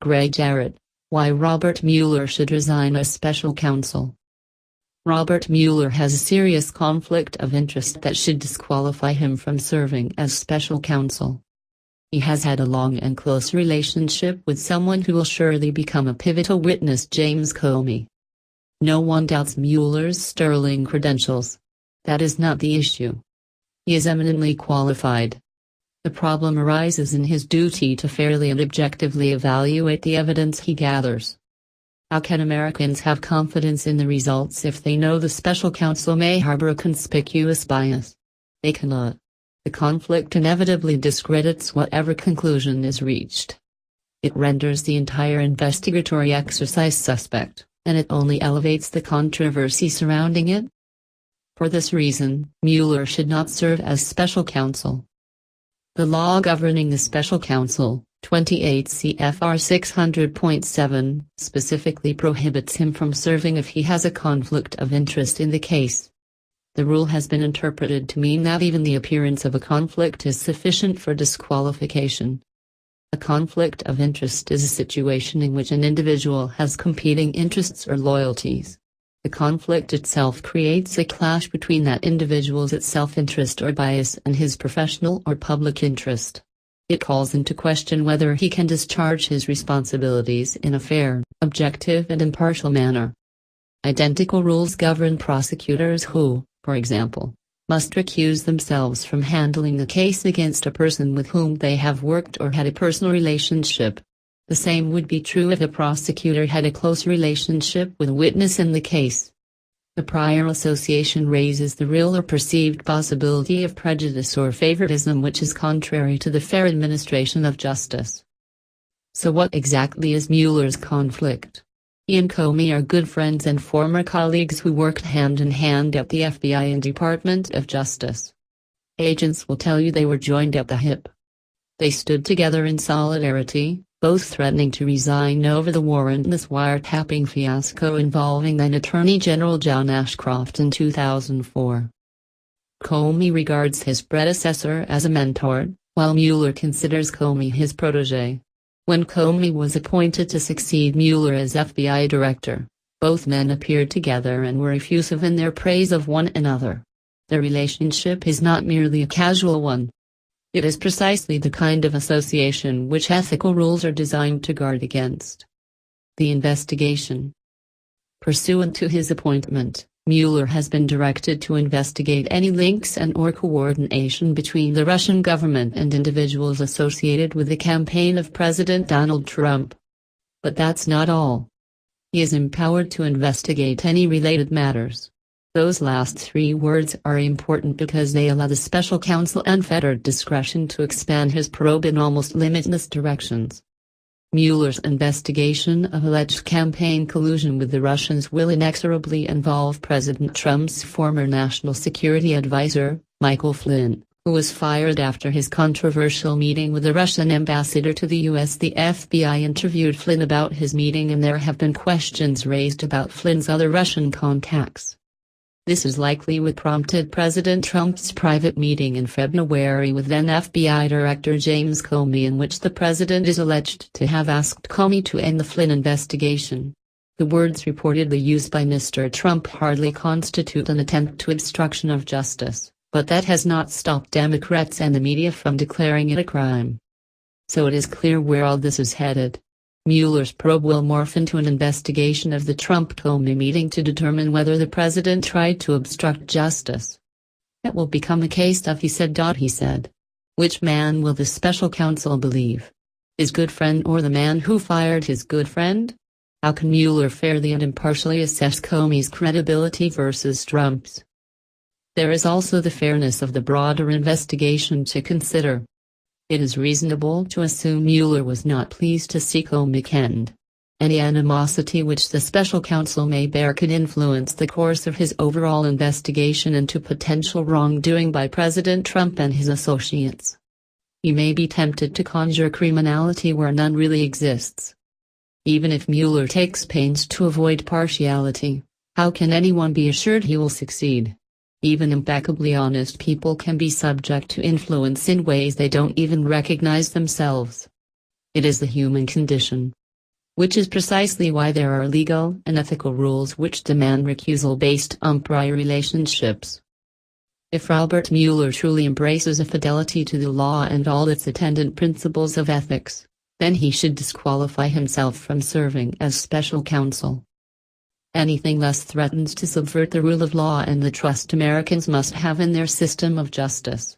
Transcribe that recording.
Gregg Jarrett, why Robert Mueller should resign as special counsel. Robert Mueller has a serious conflict of interest that should disqualify him from serving as special counsel. He has had a long and close relationship with someone who will surely become a pivotal witness, James Comey. No one doubts Mueller's sterling credentials. That is not the issue. He is eminently qualified. The problem arises in his duty to fairly and objectively evaluate the evidence he gathers. How can Americans have confidence in the results if they know the special counsel may harbor a conspicuous bias? They cannot. The conflict inevitably discredits whatever conclusion is reached. It renders the entire investigatory exercise suspect, and it only elevates the controversy surrounding it. For this reason, Mueller should not serve as special counsel. The law governing the special counsel, 28 CFR 600.7, specifically prohibits him from serving if he has a conflict of interest in the case. The rule has been interpreted to mean that even the appearance of a conflict is sufficient for disqualification. A conflict of interest is a situation in which an individual has competing interests or loyalties. The conflict itself creates a clash between that individual's self-interest or bias and his professional or public interest. It calls into question whether he can discharge his responsibilities in a fair, objective and impartial manner. Identical rules govern prosecutors who, for example, must recuse themselves from handling a case against a person with whom they have worked or had a personal relationship. The same would be true if a prosecutor had a close relationship with a witness in the case. The prior association raises the real or perceived possibility of prejudice or favoritism, which is contrary to the fair administration of justice. So what exactly is Mueller's conflict? He and Comey are good friends and former colleagues who worked hand in hand at the FBI and Department of Justice. Agents will tell you they were joined at the hip. They stood together in solidarity, both threatening to resign over the warrantless wiretapping fiasco involving then Attorney General John Ashcroft in 2004. Comey regards his predecessor as a mentor, while Mueller considers Comey his protege. When Comey was appointed to succeed Mueller as FBI director, both men appeared together and were effusive in their praise of one another. Their relationship is not merely a casual one. It is precisely the kind of association which ethical rules are designed to guard against. The investigation. Pursuant to his appointment, Mueller has been directed to investigate any links and/or coordination between the Russian government and individuals associated with the campaign of President Donald Trump. But that's not all. He is empowered to investigate any related matters. Those last three words are important because they allow the special counsel unfettered discretion to expand his probe in almost limitless directions. Mueller's investigation of alleged campaign collusion with the Russians will inexorably involve President Trump's former national security advisor, Michael Flynn, who was fired after his controversial meeting with the Russian ambassador to the U.S. The FBI interviewed Flynn about his meeting, and there have been questions raised about Flynn's other Russian contacts. This is likely what prompted President Trump's private meeting in February with then FBI Director James Comey, in which the president is alleged to have asked Comey to end the Flynn investigation. The words reportedly used by Mr. Trump hardly constitute an attempt to obstruction of justice, but that has not stopped Democrats and the media from declaring it a crime. So it is clear where all this is headed. Mueller's probe will morph into an investigation of the Trump-Comey meeting to determine whether the president tried to obstruct justice. It will become a case of he said. Which man will the special counsel believe? His good friend or the man who fired his good friend? How can Mueller fairly and impartially assess Comey's credibility versus Trump's? There is also the fairness of the broader investigation to consider. It is reasonable to assume Mueller was not pleased to see Comey canned. Any animosity which the special counsel may bear could influence the course of his overall investigation into potential wrongdoing by President Trump and his associates. He may be tempted to conjure criminality where none really exists. Even if Mueller takes pains to avoid partiality, how can anyone be assured he will succeed? Even impeccably honest people can be subject to influence in ways they don't even recognize themselves. It is the human condition. which is precisely why there are legal and ethical rules which demand recusal based on prior relationships. If Robert Mueller truly embraces a fidelity to the law and all its attendant principles of ethics, then he should disqualify himself from serving as special counsel. Anything less threatens to subvert the rule of law and the trust Americans must have in their system of justice.